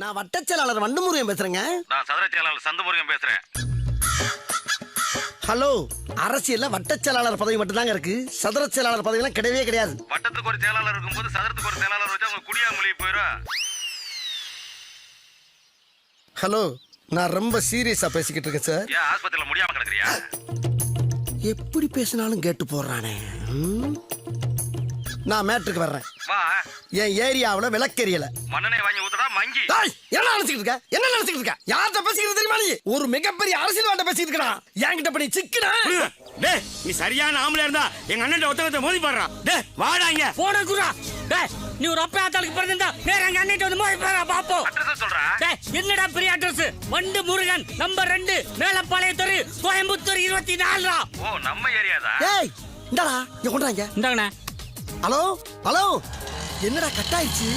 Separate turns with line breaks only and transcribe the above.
நான் வட்டச் செயலாளர் வண்டுமுருகன் பேசுறேங்க.
நான் சதுர செயலாளர் சந்தமுருகன் பேசுறேன்.
ஹலோ, அரசியல்ல வட்டச் செயலாளர் பதவி மட்டும் தாங்க இருக்கு. சதுர செயலாளர் பதவி எல்லாம் கிடையவே கிடையாது.
வட்டத்துக்கு ஒரு செயலாளர் இருக்கும்போது சதுரத்துக்கு ஒரு செயலாளர் வச்சா அவங்க குடியா மொழி போயிடும்.
ஹலோ, நான் ரொம்ப சீரியஸா பேசிக்கிட்டு இருக்கேன் சார்.
ஏன் ஆஸ்பத்திரியில முடியாம கிடக்குறியா?
எப்படி பேசினாலும் கேட்டு போடுறானே. நான் மேட்ருக்கு வர்றேன்.
வா.
என் ஏரியாவுல விளக்கெரியல.
மண்ணனை வாங்கி ஊத்துடா மங்கி.
என்ன நினைச்சிட்டு இருக்க? என்ன நினைச்சிட்டு இருக்க? யார்கிட்ட பேசிக்கிறது தெரியுமா நீ? ஒரு மிகப்பெரிய அரசியல்வாட்ட பேசிட்டு இருக்கா. என்கிட்ட பண்ணி சிக்கனா?
டேய், நீ சரியான ஆம்பளை இருந்தா எங்க அண்ணன் ஒருத்தவங்க மோதி பாடுறான். டேய் வாடா இங்க.
போன குரா. டேய், நீ ஒரு அப்பா ஆத்தாளுக்கு பிறந்தா நேரா எங்க அண்ணன் வந்து மோதி பாறா பாப்போம்.
அட்ரஸ் சொல்றா.
டேய், என்னடா பெரிய அட்ரஸ்? வண்டு முருகன் நம்பர் 2 மேலப்பாளைய தெரு கோயம்புத்தூர் 24.
ஓ, நம்ம ஏரியாதா?
ஏய், இந்தாடா, இங்க கொண்டாங்க.
இந்தாங்கண்ணே.
ஹலோ, ஹலோ, என்னடா கட் ஆயிடுச்சு?